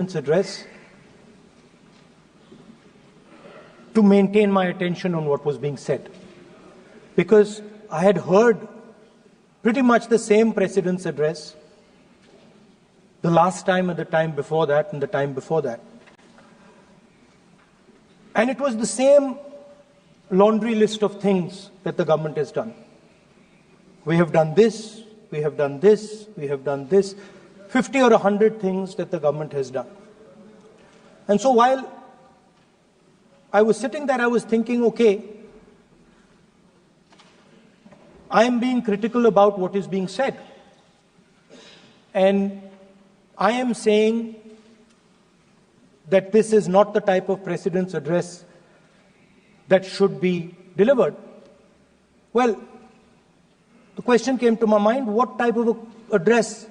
address to maintain my attention on what was being said, because I had heard pretty much the same President's address the last time and the time before that and the time before that. And it was the same laundry list of things that the government has done. We have done this, we have done this, we have done this, 50 or 100 things that the government has done. And so while I was sitting there, I was thinking, okay, I am being critical about what is being said. And I am saying that this is not the type of President's address that should be delivered. Well, the question came to my mind, what type of address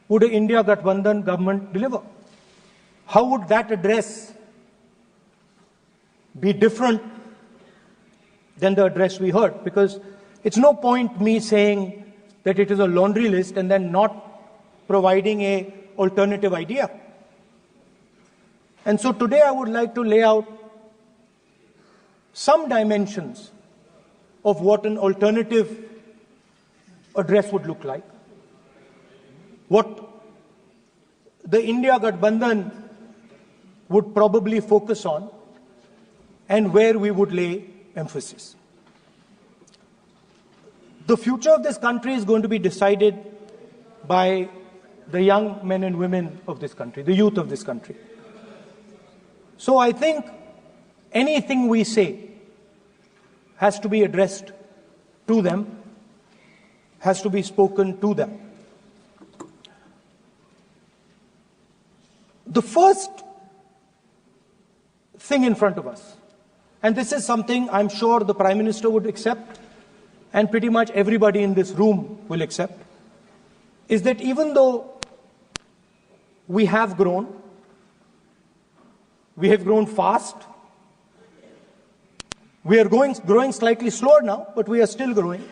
would an India Gathbandhan government deliver? How would that address be different than the address we heard? Because it's no point me saying that it is a laundry list and then not providing an alternative idea. And so today I would like to lay out some dimensions of what an alternative address would look like, what the India Gathbandhan would probably focus on, and where we would lay emphasis. The future of this country is going to be decided by the young men and women of this country, the youth of this country. So I think anything we say has to be addressed to them, has to be spoken to them. The first thing in front of us, and this is something I'm sure the Prime Minister would accept, and pretty much everybody in this room will accept, is that even though we have grown fast, we are growing slightly slower now, but we are still growing.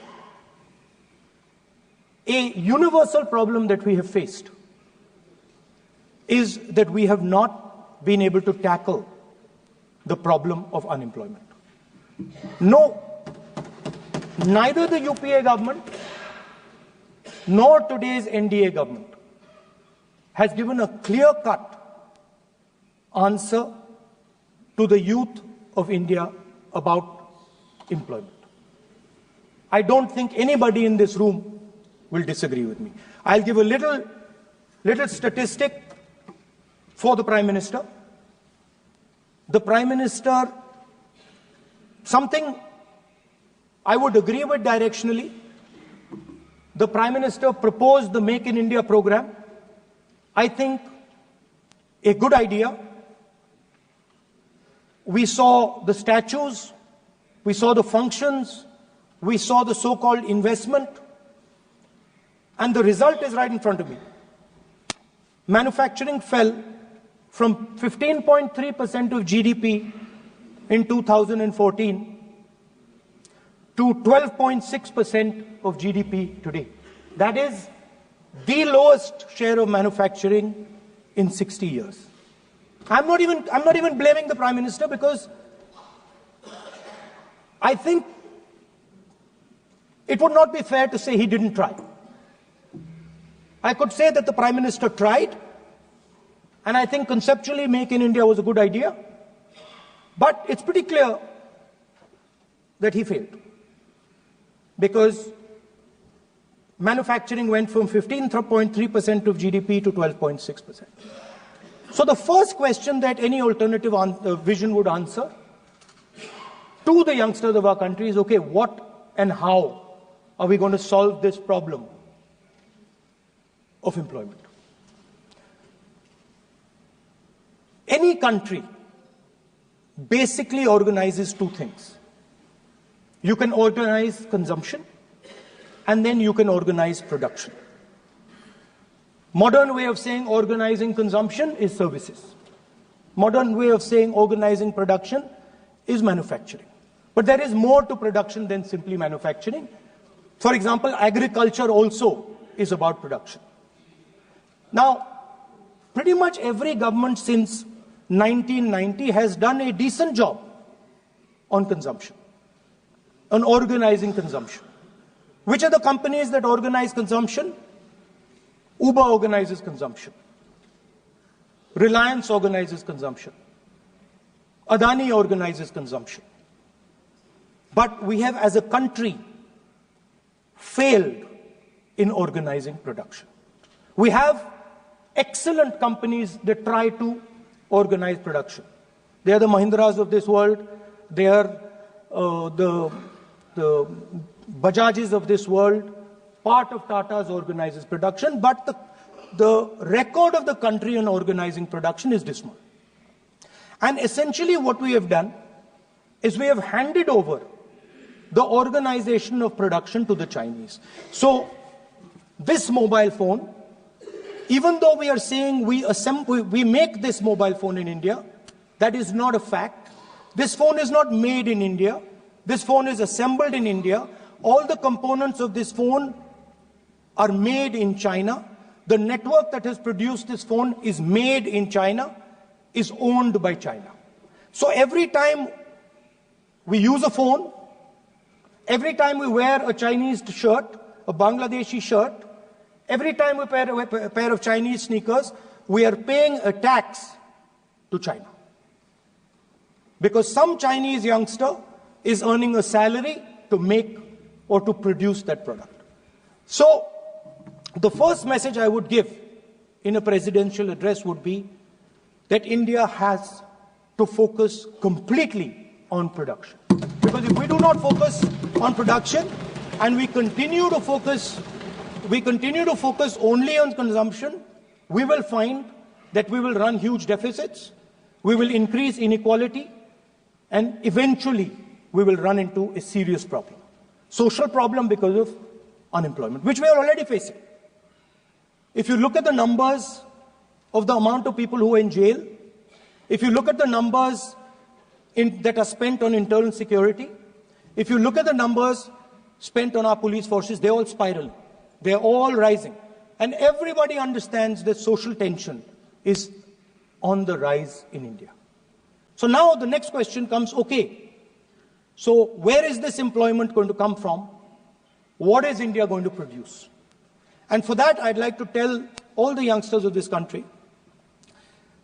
A universal problem that we have faced is that we have not been able to tackle the problem of unemployment. No, neither the UPA government nor today's NDA government has given a clear-cut answer to the youth of India about employment. I don't think anybody in this room will disagree with me. I'll give a little statistic for the Prime Minister. The Prime Minister, something I would agree with directionally. The Prime Minister proposed the Make in India program. I think a good idea. We saw the statues, we saw the functions, we saw the so-called investment, and the result is right in front of me. Manufacturing fell from 15.3% of GDP in 2014 to 12.6% of GDP today. That is the lowest share of manufacturing in 60 years. I'm not even blaming the Prime Minister, because I think it would not be fair to say he didn't try. I could say that the Prime Minister tried, and I think conceptually Make in India was a good idea, but it's pretty clear that he failed, because manufacturing went from 15.3% of GDP to 12.6%. So the first question that any alternative vision would answer to the youngsters of our country is, okay, what and how are we going to solve this problem of employment? Any country basically organizes two things. You can organize consumption, and then you can organize production. Modern way of saying organizing consumption is services. Modern way of saying organizing production is manufacturing. But there is more to production than simply manufacturing. For example, agriculture also is about production. Now, pretty much every government since 1990 has done a decent job on consumption, on organizing consumption. Which are the companies that organize consumption? Uber organizes consumption. Reliance organizes consumption. Adani organizes consumption. But we have, as a country, failed in organizing production. We have excellent companies that try to organize production. They are the Mahindras of this world. They are the Bajajis of this world. Part of Tata's organizes production, but the record of the country on organizing production is dismal. And essentially what we have done is we have handed over the organization of production to the Chinese. So this mobile phone, even though we are saying we make this mobile phone in India, that is not a fact. This phone is not made in India. This phone is assembled in India. All the components of this phone are made in China. The network that has produced this phone is made in China, is owned by China. So every time we use a phone, every time we wear a Chinese shirt, a Bangladeshi shirt, every time we wear a pair of Chinese sneakers, we are paying a tax to China. Because some Chinese youngster is earning a salary to make or to produce that product. So the first message I would give in a presidential address would be that India has to focus completely on production. Because if we do not focus on production and we continue to focus only on consumption, we will find that we will run huge deficits, we will increase inequality, and eventually we will run into a serious problem. Social problem because of unemployment, which we are already facing. If you look at the numbers of the amount of people who are in jail, if you look at the numbers that are spent on internal security, if you look at the numbers spent on our police forces, they're all spiraling. They're all rising. And everybody understands that social tension is on the rise in India. So now the next question comes, okay, so where is this employment going to come from? What is India going to produce? And for that, I'd like to tell all the youngsters of this country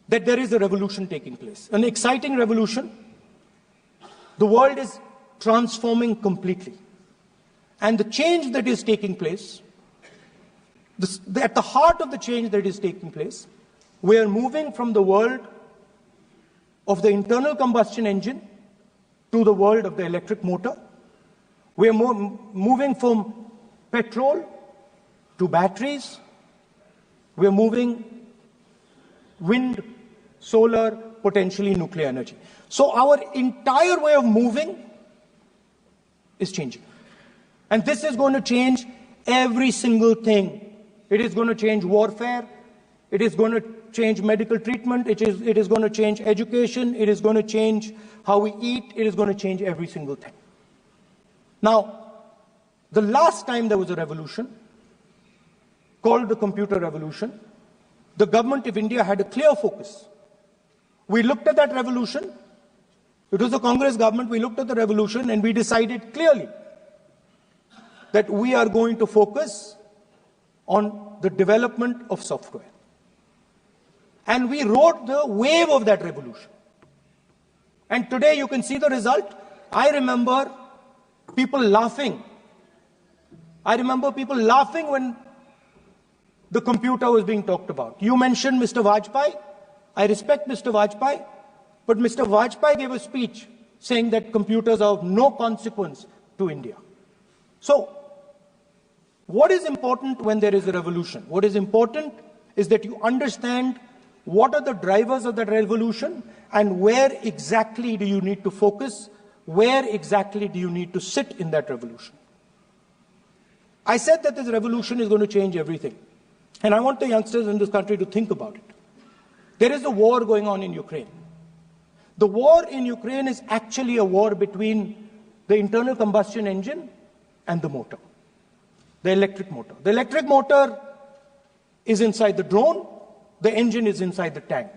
that there is a revolution taking place, an exciting revolution. The world is transforming completely. And the change that is taking place, at the heart of the change that is taking place, we are moving from the world of the internal combustion engine to the world of the electric motor. We are moving from petrol to batteries. We are moving wind, solar, potentially nuclear energy. So our entire way of moving is changing. And this is going to change every single thing. It is going to change warfare. It is going to change medical treatment. It is going to change education. It is going to change how we eat. It is going to change every single thing. Now, the last time there was a revolution, called the computer revolution, the government of India had a clear focus. We looked at that revolution. It was the Congress government. We looked at the revolution and we decided clearly that we are going to focus on the development of software. And we rode the wave of that revolution. And today you can see the result. I remember people laughing. I remember people laughing when the computer was being talked about. You mentioned Mr. Vajpayee. I respect Mr. Vajpayee, but Mr. Vajpayee gave a speech saying that computers are of no consequence to India. So, what is important when there is a revolution? What is important is that you understand what are the drivers of that revolution and where exactly do you need to focus, where exactly do you need to sit in that revolution. I said that this revolution is going to change everything. And I want the youngsters in this country to think about it. There is a war going on in Ukraine. The war in Ukraine is actually a war between the internal combustion engine and the motor, the electric motor. The electric motor is inside the drone. the engine is inside the tank.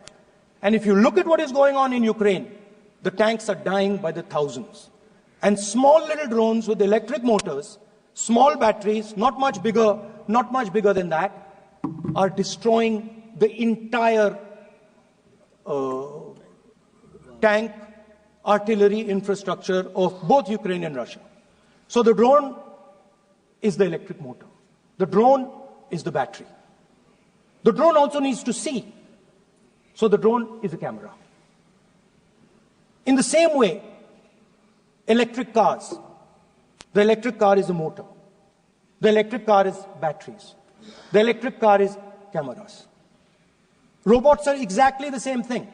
And if you look at what is going on in Ukraine, the tanks are dying by the thousands. And small little drones with electric motors, small batteries, not much bigger than that, are destroying the entire tank artillery infrastructure of both Ukraine and Russia. So the drone is the electric motor. The drone is the battery. The drone also needs to see. So the drone is a camera. In the same way, electric cars. The electric car is a motor. The electric car is batteries. The electric car is cameras. Robots are exactly the same thing.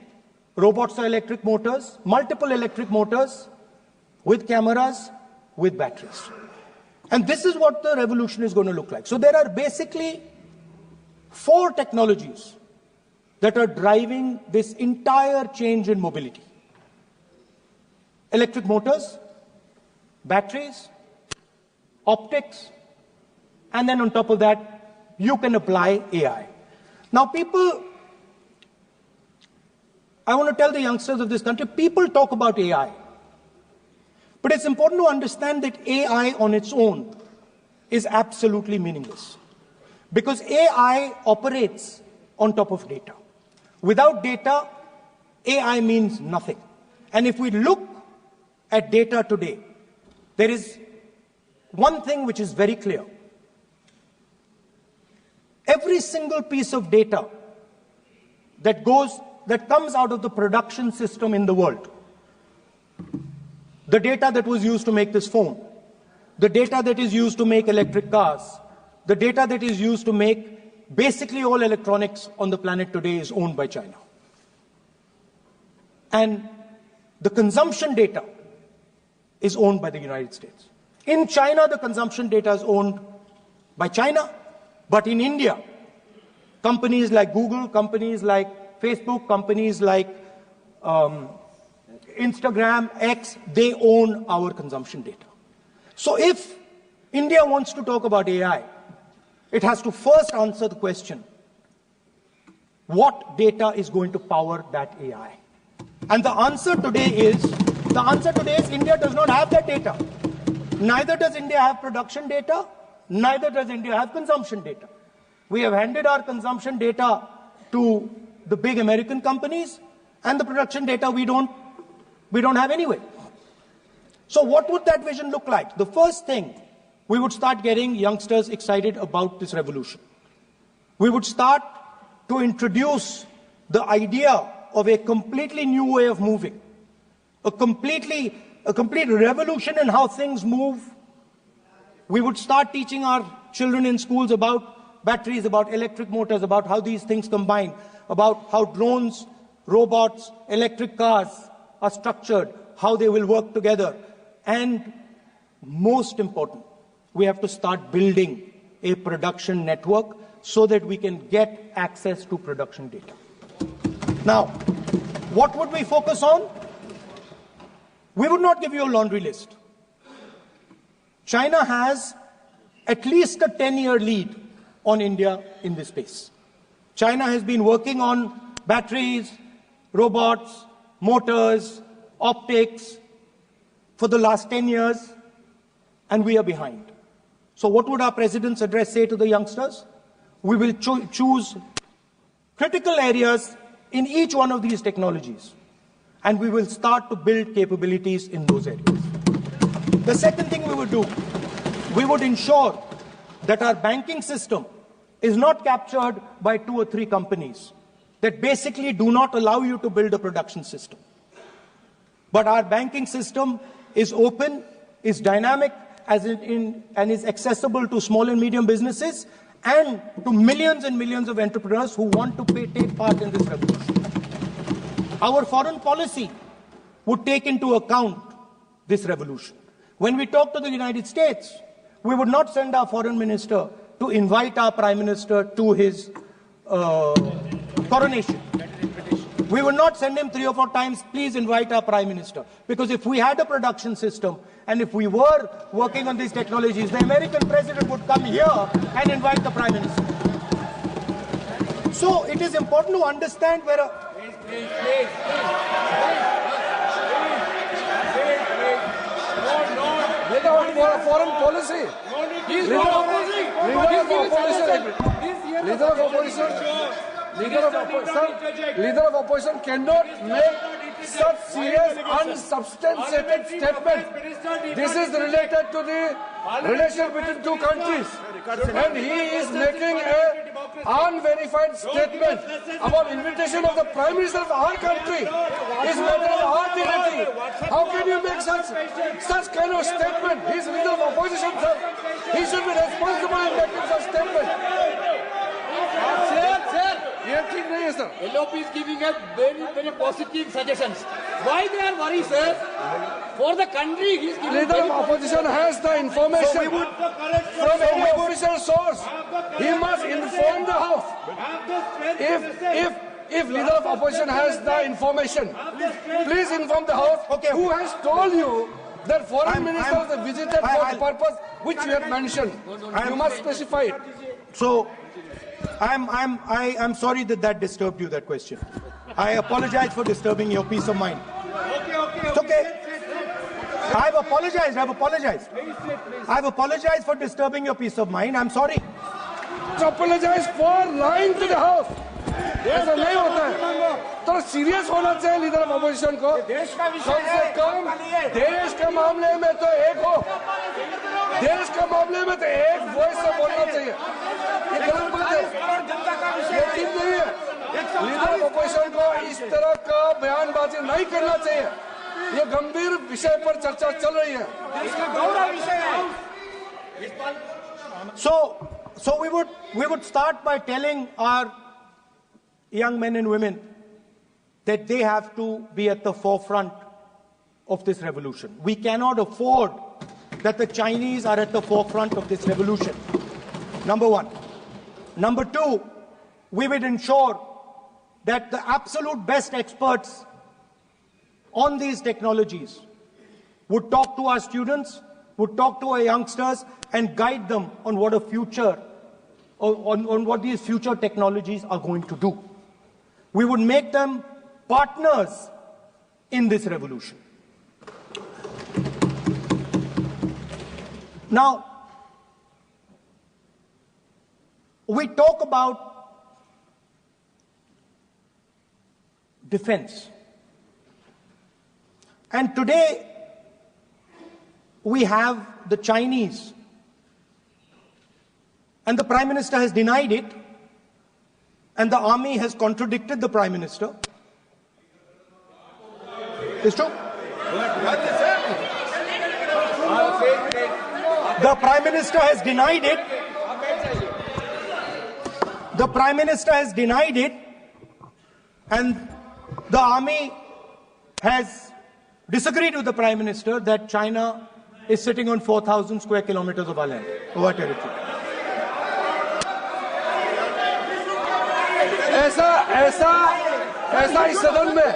Robots are electric motors, multiple electric motors with cameras, with batteries. And this is what the revolution is going to look like. So there are basically 4 technologies that are driving this entire change in mobility. Electric motors, batteries, optics, and then on top of that, you can apply AI. Now I want to tell the youngsters of this country, people talk about AI. But it's important to understand that AI on its own is absolutely meaningless. Because AI operates on top of data. Without data, AI means nothing. And if we look at data today, there is one thing which is very clear. Every single piece of data that comes out of the production system in the world, the data that was used to make this phone, the data that is used to make electric cars, the data that is used to make basically all electronics on the planet today is owned by China. And the consumption data is owned by the United States. In China, the consumption data is owned by China, but in India, companies like Google, companies like Facebook, companies like Instagram, X, they own our consumption data. So if India wants to talk about AI, it has to first answer the question, what data is going to power that AI? And the answer today is India does not have that data. Neither does India have production data, neither does India have consumption data. We have handed our consumption data to the big American companies, and the production data we don't have anyway. So what would that vision look like? The first thing, we would start getting youngsters excited about this revolution. We would start to introduce the idea of a completely new way of moving, a complete revolution in how things move. We would start teaching our children in schools about batteries, about electric motors, about how these things combine, about how drones, robots, electric cars are structured, how they will work together. And most important, we have to start building a production network so that we can get access to production data. Now, what would we focus on? We would not give you a laundry list. China has at least a 10-year lead on India in this space. China has been working on batteries, robots, motors, optics for the last 10 years, and we are behind. So what would our president's address say to the youngsters? We will choose critical areas in each one of these technologies, and we will start to build capabilities in those areas. The second thing we would do, we would ensure that our banking system is not captured by 2 or 3 companies that basically do not allow you to build a production system. But our banking system is open, is dynamic, and is accessible to small and medium businesses and to millions and millions of entrepreneurs who want to take part in this revolution. Our foreign policy would take into account this revolution. When we talk to the United States, we would not send our foreign minister to invite our prime minister to his coronation. We would not send him 3 or 4 times, please invite our prime minister. Because if we had a production system and if we were working on these technologies, the American president would come here and invite the prime minister. So it is important to understand where foreign policy. Leader of opposition cannot make such serious, unsubstantiated statement. This is related to the relation between two countries, and he is making an unverified statement about invitation of the Prime Minister of our country. Is matter of our dignity. How can you make such kind of statement? He is leader of opposition, sir. He should be responsible in making such statement. Sir, LOP is giving us very positive suggestions. Why they are worried, sir? For the country, he is giving. Leader of opposition has the information from any official source. He must inform the House. If leader of opposition has the information, please inform the House. Who has told you that foreign ministers visited for the purpose which you have mentioned? You must specify it. So, I'm sorry that disturbed you, that question. I apologize for disturbing your peace of mind. It's okay. I've apologized. I've apologized for disturbing your peace of mind. I'm sorry. Apologize for lying to the House. ऐसा नहीं होता है. तो serious होना चाहिए leader of opposition को. कम से कम देश के मामले में तो एक हो. देश के मामले में तो एक वॉइस से बोलना चाहिए. ये गलत बात है. ये ठीक नहीं है. लीडर ऑफ अपोजिशन को इस तरह का बयानबाजी नहीं करना चाहिए. ये गंभीर विषय पर चर्चा चल रही है. इसका गौरव विषय है. So we would start by telling our young men and women that they have to be at the forefront of this revolution. We cannot afford that the Chinese are at the forefront of this revolution. Number one. Number two, we will ensure that the absolute best experts on these technologies would talk to our students, would talk to our youngsters and guide them on what a future, on what these future technologies are going to do. We would make them partners in this revolution. Now, we talk about defense. And today, we have the Chinese. And the Prime Minister has denied it. And the army has contradicted the Prime Minister. It's true. The Prime Minister has denied it. The Prime Minister has denied it. And the army has disagreed with the Prime Minister that China is sitting on 4,000 square kilometers of our land, of our territory. ऐसा इस सदन में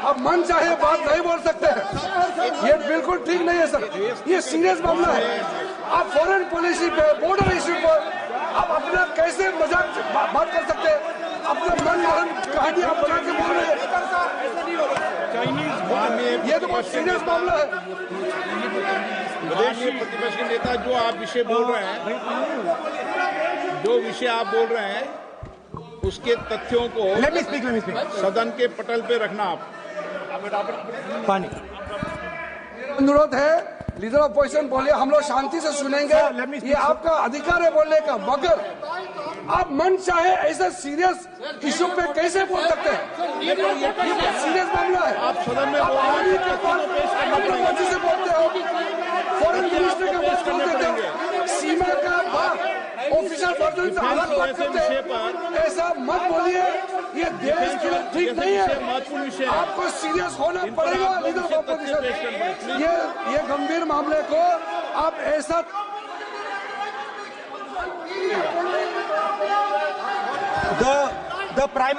अब मन चाहे बात नहीं बोल सकते हैं. ये बिल्कुल ठीक नहीं है सर. ये सीरियस मामला है. आप फॉरेन पॉलिसी पे, बॉर्डर इश्यू पर आप अपना कैसे मजाक बात कर सकते हैं? अपना मन गढ़ंत कहानी आप बना के बोल रहे हैं. ये तो बहुत सीरियस मामला है. विदेशी प्रतिपक्ष के नेता जो आप विषय बोल रहे हैं, उसके तथ्यों को Let me speak. सदन के पटल पे रखना. आप पानी. अनुरोध है लीडर ऑफ अपोजिशन बोलिए, हम लोग शांति से सुनेंगे. ये आपका अधिकार है बोलने का, मगर आप मन चाहे ऐसा सीरियस इशू पे कैसे बोल सकते हैं? ये सीरियस मामला है. आप सदन में मर्जी से बोलते हो. फॉरेन मिनिस्टर का बात बोलते हो. सीमा का बात ऑफिशियल वर्जन से अलग बात करते हैं. ऐसा मत बोलिए. ये देश के लिए ठीक नहीं है. आपको सीरियस होना पड़ेगा लीडर ऑफ अपोजिशन. ये गंभीर मामले को आप ऐसा The Prime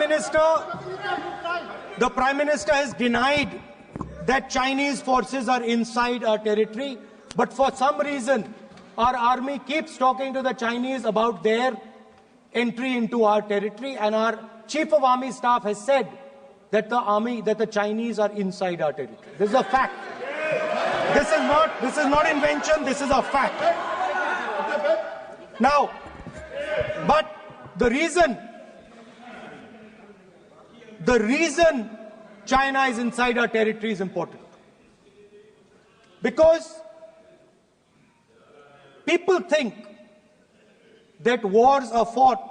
Minister has denied that Chinese forces are inside our territory, but for some reason our army keeps talking to the Chinese about their entry into our territory, and our Chief of Army Staff has said that the Chinese are inside our territory. This is a fact. This is not invention, this is a fact. Now, but the reason China is inside our territory is important. Because people think that wars are fought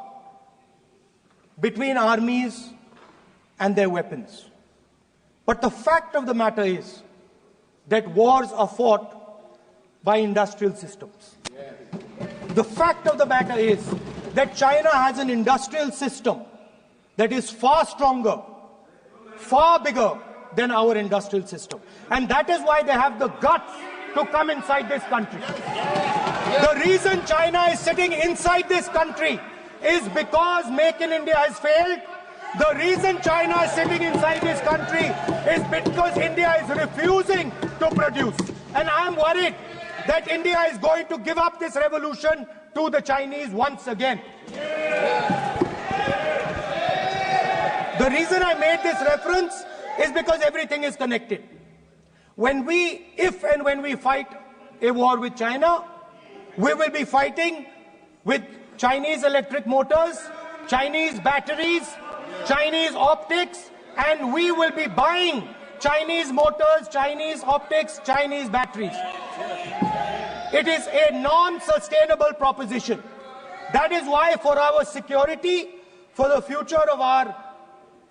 between armies and their weapons. But the fact of the matter is that wars are fought by industrial systems. The fact of the matter is that China has an industrial system that is far stronger, far bigger than our industrial system. And that is why they have the guts to come inside this country. The reason China is sitting inside this country is because Make in India has failed. The reason China is sitting inside this country is because India is refusing to produce. And I am worried that India is going to give up this revolution to the Chinese once again. The reason I made this reference is because everything is connected. If and when we fight a war with China, we will be fighting with Chinese electric motors, Chinese batteries, Chinese optics, and we will be buying Chinese motors, Chinese optics, Chinese batteries. It is a non-sustainable proposition. That is why, for our security, for the future of our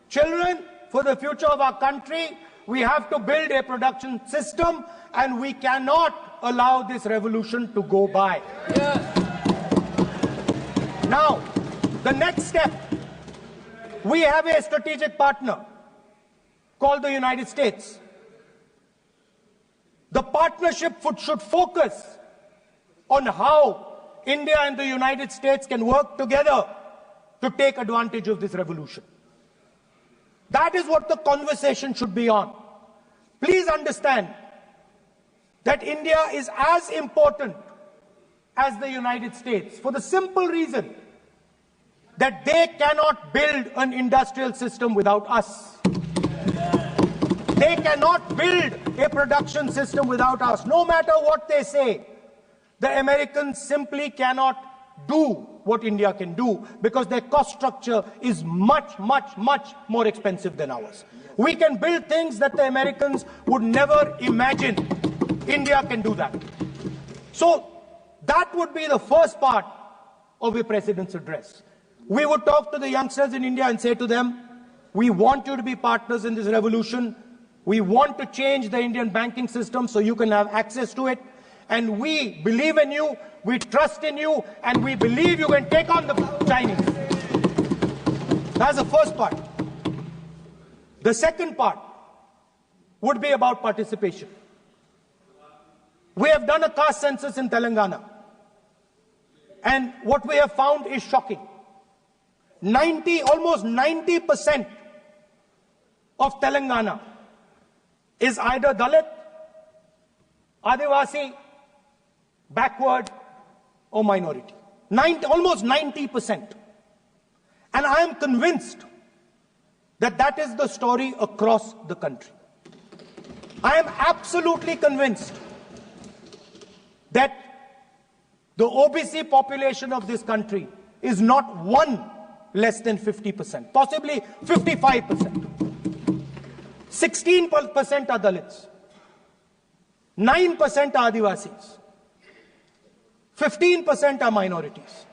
children, for the future of our country, we have to build a production system, and we cannot allow this revolution to go by. Now, the next step, we have a strategic partner called the United States. The partnership should focus on how India and the United States can work together to take advantage of this revolution. That is what the conversation should be on. Please understand that India is as important as the United States for the simple reason that they cannot build an industrial system without us. They cannot build a production system without us. No matter what they say, the Americans simply cannot do what India can do because their cost structure is much, much, much more expensive than ours. We can build things that the Americans would never imagine. India can do that. So that would be the first part of a president's address. We would talk to the youngsters in India and say to them, we want you to be partners in this revolution. We want to change the Indian banking system so you can have access to it. And we believe in you, we trust in you, and we believe you can take on the Chinese. That's the first part. The second part would be about participation. We have done a caste census in Telangana. And what we have found is shocking. Almost 90% of Telangana is either Dalit, Adivasi, backward, or minority. Almost 90%. And I am convinced that that is the story across the country. I am absolutely convinced that the OBC population of this country is not one less than 50%, possibly 55%. 16% are Dalits, 9% are Adivasis, 15% are minorities.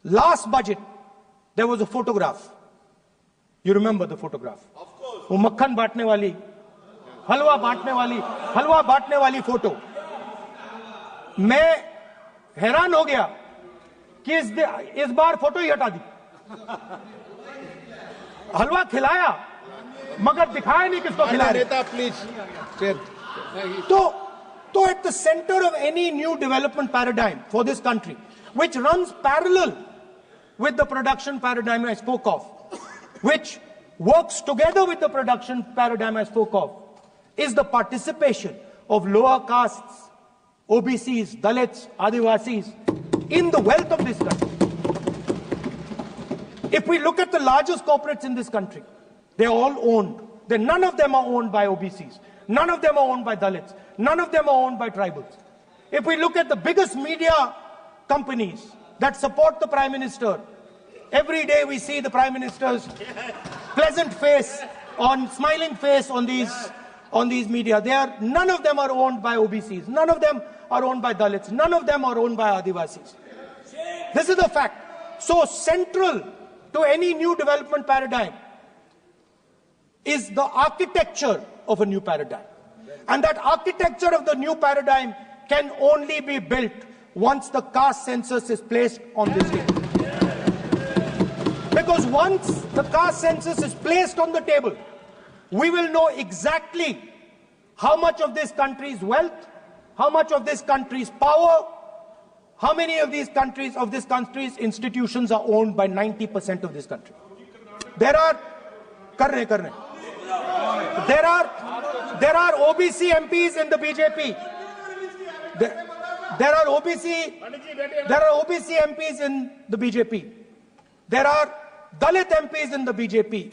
Last budget, there was a photograph. You remember the photograph? Of course. वो मक्खन बांटने वाली, हलवा बांटने वाली photo. मैं हैरान हो गया कि इस बार फोटो ही हटा दी. हलवा खिलाया मगर दिखाया नहीं किसको खिला रहे. तो at the center of any new development paradigm for this country, which runs parallel with the production paradigm I spoke of, which works together with the production paradigm I spoke of, is the participation of lower castes, OBCs, Dalits, Adivasis in the wealth of this country. If we look at the largest corporates in this country, they're all owned. None of them are owned by OBCs. None of them are owned by Dalits. None of them are owned by tribals. If we look at the biggest media companies that support the Prime Minister, every day we see the Prime Minister's pleasant face, smiling face on these media. None of them are owned by OBCs. None of them are owned by Dalits. None of them are owned by Adivasis. This is the fact. So central to any new development paradigm is the architecture of a new paradigm. And that architecture of the new paradigm can only be built once the caste census is placed on this table. Because once the caste census is placed on the table, we will know exactly how much of this country's wealth, how much of this country's power, how many of this country's institutions are owned by 90% of this country. There are OBC MPs in the BJP. There are OBC MPs in the BJP. There are Dalit MPs in the BJP.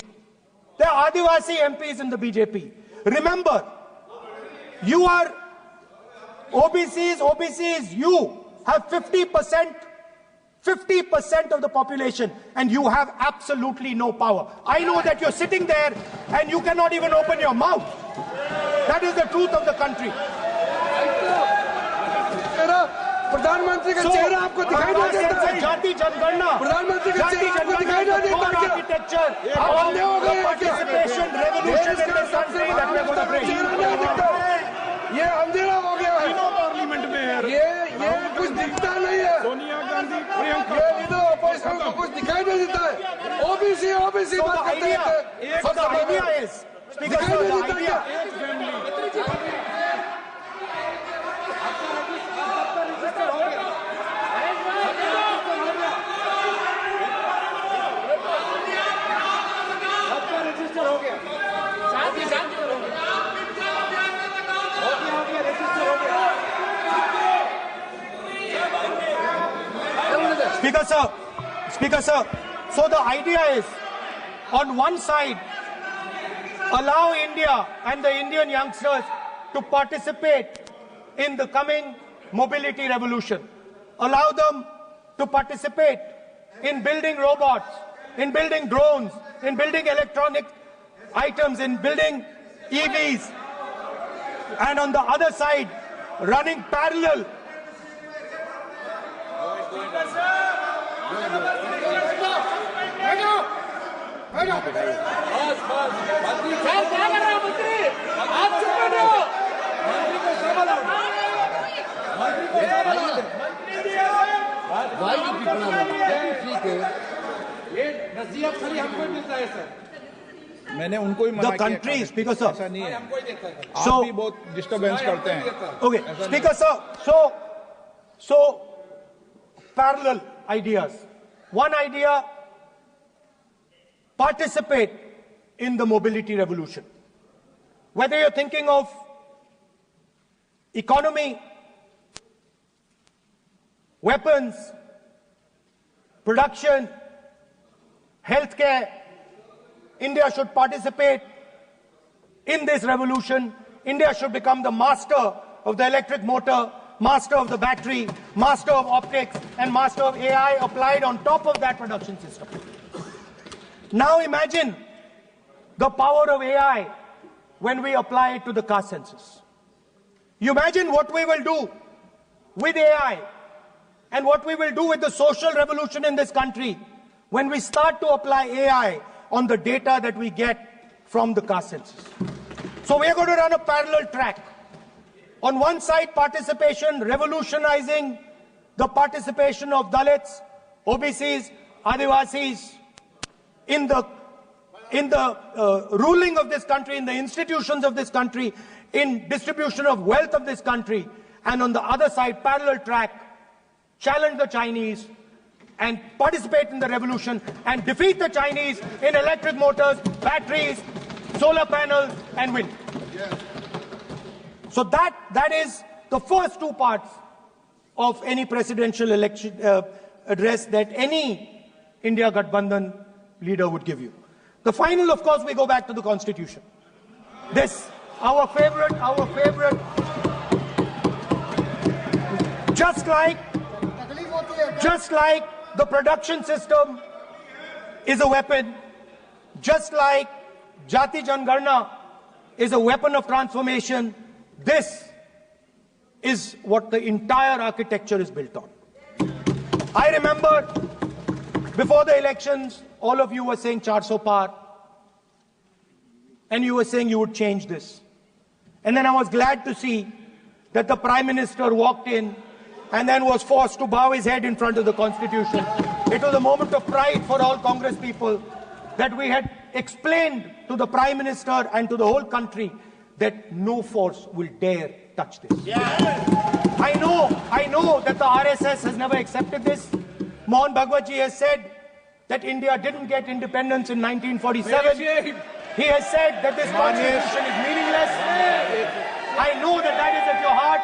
There are Adivasi MPs in the BJP. Remember, you are OBCs, you have 50% of the population, and you have absolutely no power. I know that you're sitting there and you cannot even open your mouth. That is the truth of the country. प्रधानमंत्री का चेहरा आपको दिखाई नहीं देता है? जाति जनगणना, प्रधानमंत्री का चेहरा आपको दिखाई नहीं देता है? आर्किटेक्चर, आप अंधे हो गए हैं क्या? participation, revolution in this country that we're going to bring. चेहरा नहीं दिखता है। ये अंधेरा हो गया है। पार्लियामेंट में है। ये कुछ दिखता नहीं है। सोनिया गांधी, प्रियंका, ये लीडर ऑपोजिशन को कुछ दिखाई नहीं देता है। ओबीसी बात करते हैं। So the idea is, Speaker sir, the idea. Speaker sir, so the idea is, on one side, allow India and the Indian youngsters to participate in the coming mobility revolution. Allow them to participate in building robots, in building drones, in building electronic items, in building EVs. And on the other side, running parallel. मैंने उनको ही मना The country, Speaker sir. ऐसा नहीं है। So, आप भी बहुत disturbance करते हैं। Okay, Speaker sir. So parallel ideas. One idea: participate in the mobility revolution. Whether you're thinking of economy, weapons, production, healthcare, India should participate in this revolution. India should become the master of the electric motor, master of the battery, master of optics, and master of AI applied on top of that production system. Now imagine the power of AI when we apply it to the caste census. You imagine what we will do with AI and what we will do with the social revolution in this country when we start to apply AI on the data that we get from the caste census. So we are going to run a parallel track. On one side, participation, revolutionizing the participation of Dalits, OBCs, Adivasis in the ruling of this country, in the institutions of this country, in distribution of wealth of this country. And on the other side, parallel track, challenge the Chinese and participate in the revolution and defeat the Chinese in electric motors, batteries, solar panels, and wind. So that is the first two parts of any presidential election address that any India Gathbandhan leader would give you. The final, of course, we go back to the Constitution. This, our favorite, just like the production system is a weapon, just like Jati Jangarna is a weapon of transformation, this is what the entire architecture is built on. I remember before the elections, all of you were saying 400 par, and you were saying you would change this. And then I was glad to see that the Prime Minister walked in and then was forced to bow his head in front of the Constitution. It was a moment of pride for all Congress people that we had explained to the Prime Minister and to the whole country that no force will dare touch this. Yeah. I know that the RSS has never accepted this. Mohan Bhagwatji has said that India didn't get independence in 1947. He has said that this constitution is meaningless. I know that that is at your heart.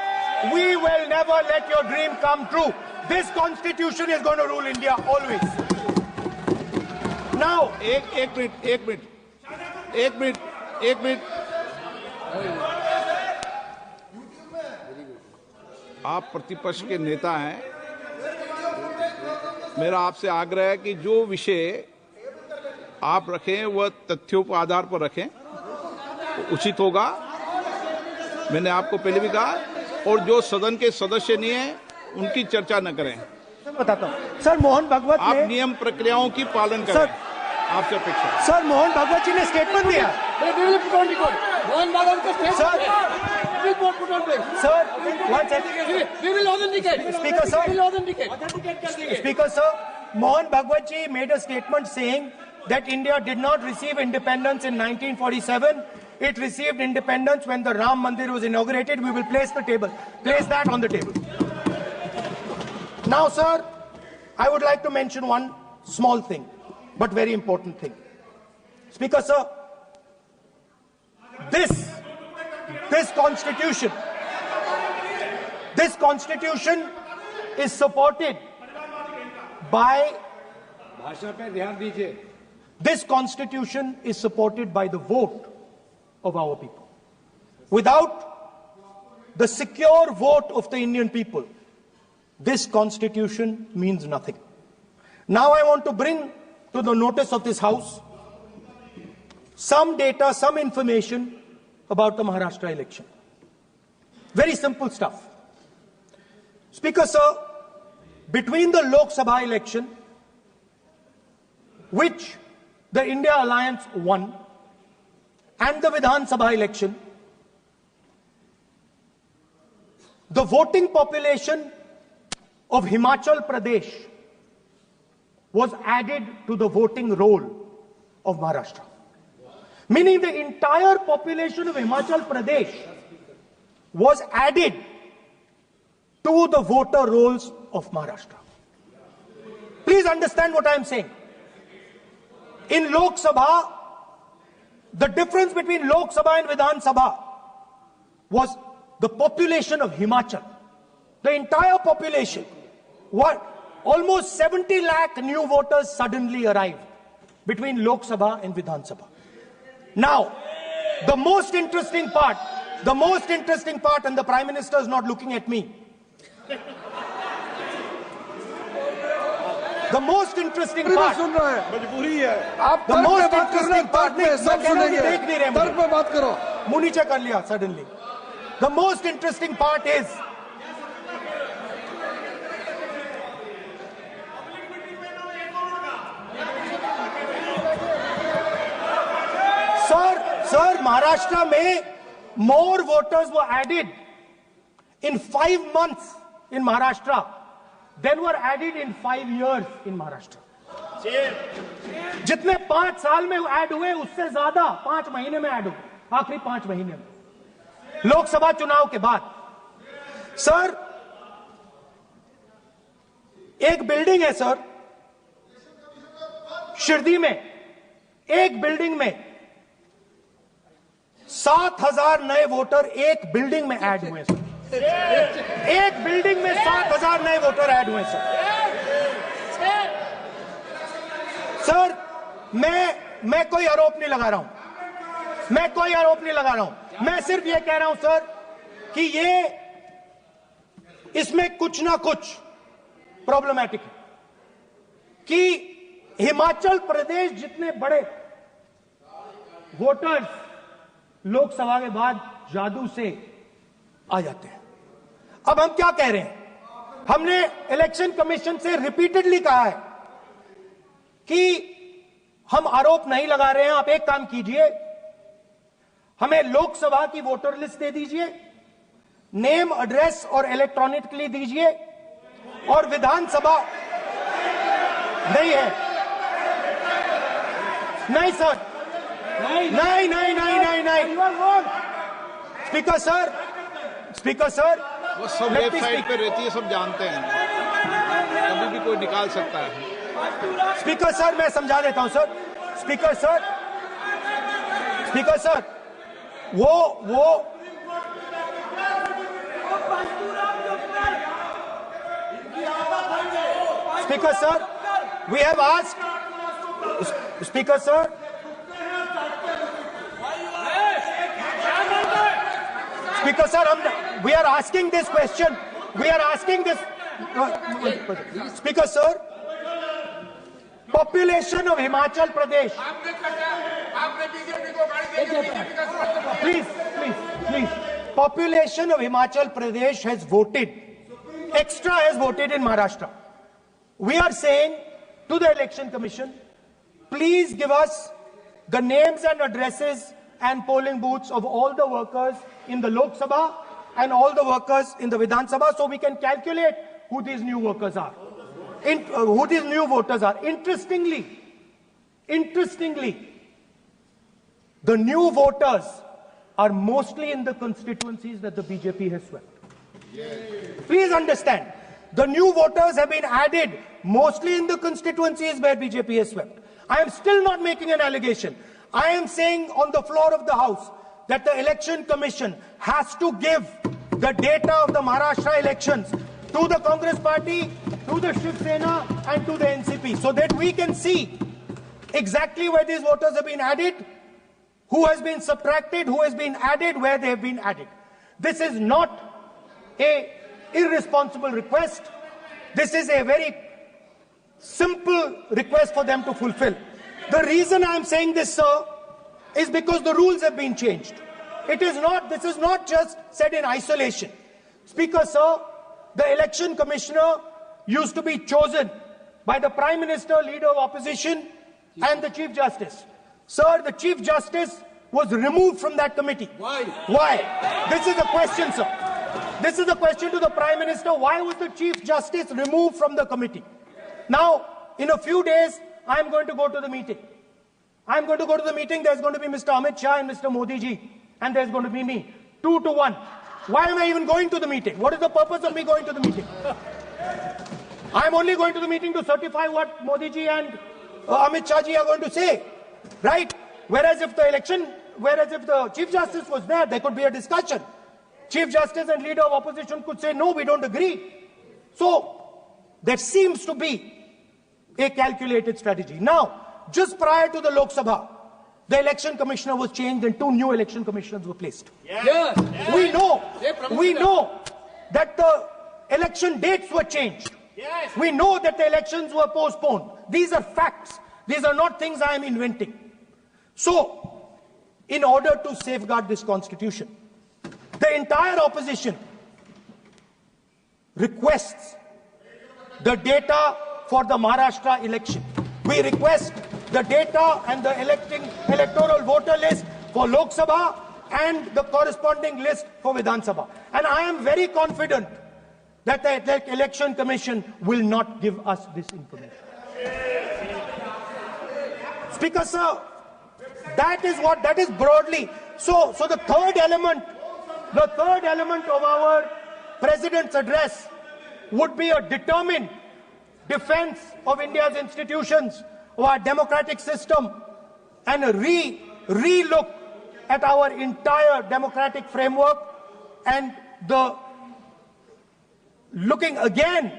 We will never let your dream come true. This constitution is going to rule India always. Now, एक minute आप प्रतिपक्ष के नेता हैं, मेरा आपसे आग्रह है कि जो विषय आप रखें वह तथ्यों पर आधार पर रखें, तो उचित होगा। मैंने आपको पहले भी कहा, और जो सदन के सदस्य नहीं है उनकी चर्चा न करें। बताता हूं सर, मोहन भागवत आप नियम प्रक्रियाओं की पालन करें, आपसे अपेक्षा। सर, मोहन भागवत जी ने स्टेटमेंट दिया। मोहन भागवत का statement sir, one second. We will authenticate. Speaker sir, we will authenticate. Speaker sir, Mohan Bhagwat ji made a statement saying that India did not receive independence in 1947. It received independence when the Ram Mandir was inaugurated. We will place that on the table. Now, sir, I would like to mention one small thing, but very important thing. Speaker sir, this constitution is supported by this constitution is supported by the vote of our people. Without the secure vote of the Indian people, this constitution means nothing. Now I want to bring to the notice of this House some data, some information about the Maharashtra election. Very simple stuff. Speaker sir, between the Lok Sabha election, which the India Alliance won, and the Vidhan Sabha election, the voting population of Himachal Pradesh was added to the voting roll of Maharashtra. Meaning the entire population of Himachal Pradesh was added to the voter rolls of Maharashtra. Please understand what I am saying. In Lok Sabha, the difference between Lok Sabha and Vidhan Sabha was the population of Himachal. The entire population. Almost 70 lakh new voters suddenly arrived between Lok Sabha and Vidhan Sabha. Now, the most interesting part, and the Prime Minister is not looking at me. The most interesting part, suddenly. The most interesting part is, Sir, Maharashtra mein more voters were added in 5 months in Maharashtra than were added in 5 years in Maharashtra. जितने 5 साल में add हुए उससे ज्यादा 5 महीने में add हुए, आखिरी 5 महीने में लोकसभा चुनाव के बाद। सर, एक बिल्डिंग है सर शिरडी में, एक बिल्डिंग में 7,000 नए वोटर एक बिल्डिंग में ऐड हुए सर। एक बिल्डिंग में 7,000 नए वोटर ऐड हुए सर। मैं कोई आरोप नहीं लगा रहा हूं, मैं कोई आरोप नहीं लगा रहा हूं। मैं सिर्फ ये कह रहा हूं सर कि ये इसमें कुछ ना कुछ प्रॉब्लमैटिक है कि हिमाचल प्रदेश जितने बड़े वोटर्स लोकसभा के बाद जादू से आ जाते हैं। अब हम क्या कह रहे हैं, हमने इलेक्शन कमीशन से रिपीटेडली कहा है कि हम आरोप नहीं लगा रहे हैं, आप एक काम कीजिए, हमें लोकसभा की वोटर लिस्ट दे दीजिए, नेम एड्रेस और इलेक्ट्रॉनिकली दीजिए, और विधानसभा नहीं है, नहीं सर, नहीं नहीं नहीं नहीं नहीं नहीं स्पीकर सर वो सब वेबसाइट पे रहती है, सब जानते हैं, कभी भी कोई निकाल सकता है। स्पीकर सर मैं समझा देता हूं सर। स्पीकर सर वो speaker sir we have asked, speaker sir we are asking this question, we are asking this, Speaker sir, population of Himachal Pradesh, please, population of Himachal Pradesh has voted, extra has voted in Maharashtra. We are saying to the election commission, please give us the names and addresses and polling booths of all the workers in the Lok Sabha and all the workers in the Vidhan Sabha, so we can calculate who these new workers are, who these new voters are. Interestingly, the new voters are mostly in the constituencies that the BJP has swept. Please understand, the new voters have been added mostly in the constituencies where BJP has swept. I am still not making an allegation. I am saying on the floor of the House that the Election Commission has to give the data of the Maharashtra elections to the Congress Party, to the Shiv Sena and to the NCP, so that we can see exactly where these voters have been added, who has been subtracted, who has been added, where they have been added. This is not an irresponsible request. This is a very simple request for them to fulfill. The reason I am saying this, sir, is because the rules have been changed. This is not just said in isolation. Speaker, sir, the election commissioner used to be chosen by the Prime Minister, Leader of Opposition, and the Chief Justice. Sir, the Chief Justice was removed from that committee. Why? Why? This is a question, sir. This is a question to the Prime Minister. Why was the Chief Justice removed from the committee? Now, in a few days, I am going to go to the meeting. I am going to go to the meeting. There's going to be Mr. Amit Shah and Mr. Modi ji. And there's going to be me. 2-1. Why am I even going to the meeting? What is the purpose of me going to the meeting? I am only going to the meeting to certify what Modi ji and Amit Shah ji are going to say. Right? Whereas if the Chief Justice was there, there could be a discussion. Chief Justice and Leader of Opposition could say, no, we don't agree. So, there seems to be a calculated strategy. Now, just prior to the Lok Sabha, the election commissioner was changed and 2 new election commissioners were placed. Yes. We know that the election dates were changed. Yes. We know that the elections were postponed. These are facts. These are not things I am inventing. So, in order to safeguard this constitution, the entire opposition requests the data for the Maharashtra election. We request the data and the electoral voter list for Lok Sabha and the corresponding list for Vidhan Sabha. And I am very confident that the Election Commission will not give us this information. Speaker, sir, that is broadly. So the third element of our President's address would be a determined defense of India's institutions, of our democratic system, and a re-look at our entire democratic framework, and the looking again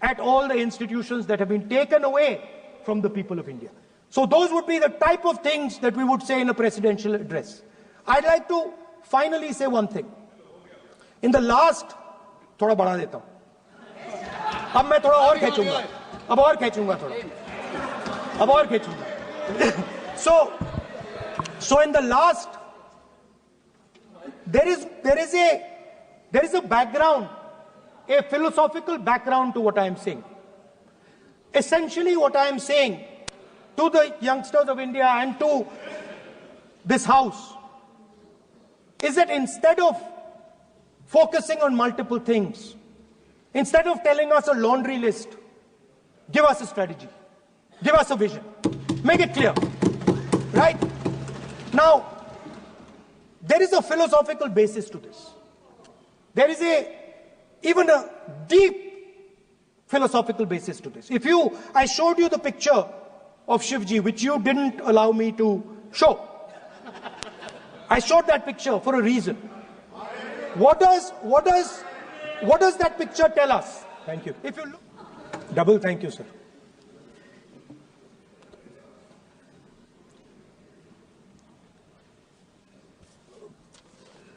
at all the institutions that have been taken away from the people of India. So those would be the type of things that we would say in a presidential address. I'd like to finally say one thing. In the last, थोड़ा बढ़ा देता हूं. अब मैं थोड़ा और खींचूंगा. अब और खींचूंगा थोड़ा. अब और खींचूंगा. So in the last, there is a background, a philosophical background to what I am saying. Essentially, what I am saying to the youngsters of India and to this House is that instead of focusing on multiple things, instead of telling us a laundry list, give us a strategy, give us a vision, make it clear, right? Now, there is a philosophical basis to this. There is even a deep philosophical basis to this. I showed you the picture of Shivji, which you didn't allow me to show. I showed that picture for a reason. What does that picture tell us? Thank you. If you look, double thank you, sir.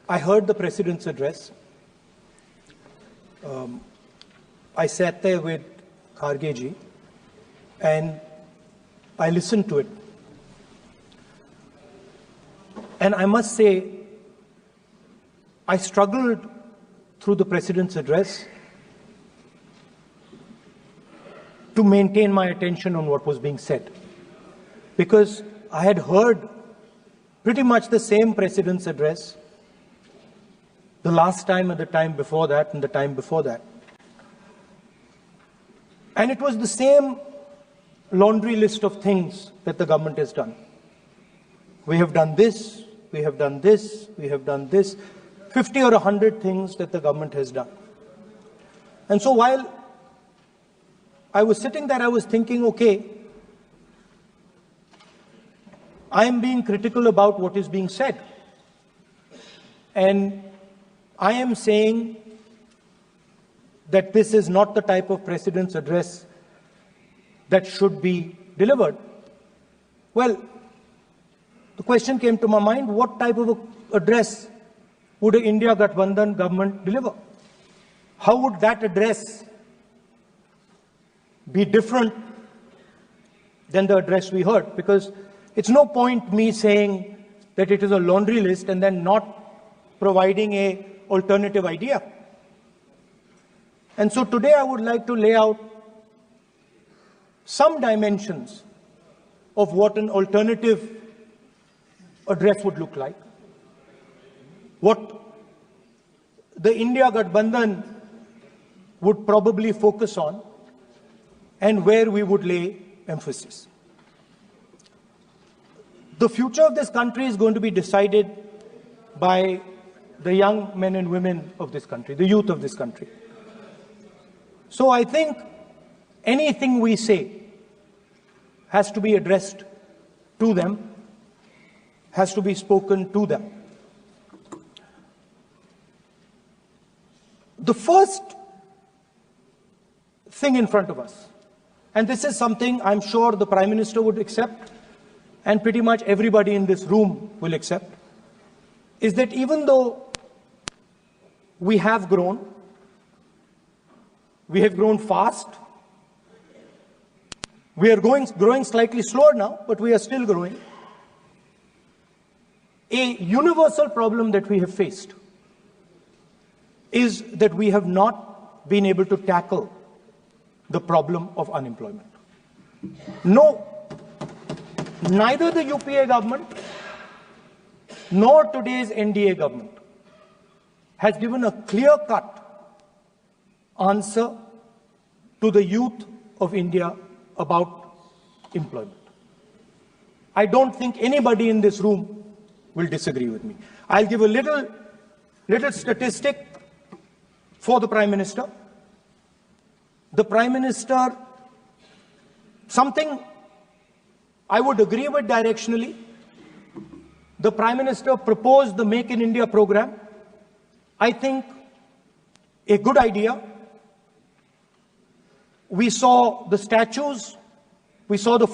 I heard the President's address. I sat there with Kharge ji and I listened to it. And I must say, I struggled through the President's address to maintain my attention on what was being said. Because I had heard pretty much the same President's address the last time and the time before that and the time before that. And it was the same laundry list of things that the government has done. We have done this, we have done this, we have done this, 50 or 100 things that the government has done. And so while I was sitting there, I was thinking, okay, I am being critical about what is being said. And I am saying that this is not the type of President's address that should be delivered. Well, the question came to my mind, what type of address would an India Gathbandhan government deliver? How would that address be different than the address we heard? Because it's no point me saying that it is a laundry list and then not providing an alternative idea. And so today I would like to lay out some dimensions of what an alternative address would look like, what the India Gathbandhan would probably focus on, and where we would lay emphasis. The future of this country is going to be decided by the young men and women of this country, the youth of this country. So I think anything we say has to be addressed to them, has to be spoken to them. The first thing in front of us, and this is something I'm sure the Prime Minister would accept, and pretty much everybody in this room will accept, is that even though we have grown fast, we are growing slightly slower now, but we are still growing. A universal problem that we have faced is that we have not been able to tackle the problem of unemployment. No, neither the UPA government nor today's NDA government has given a clear-cut answer to the youth of India about employment. I don't think anybody in this room will disagree with me. I'll give a little statistic for the Prime Minister. The Prime Minister, something I would agree with directionally. The Prime Minister proposed the Make in India program. I think a good idea. We saw the statues, we saw the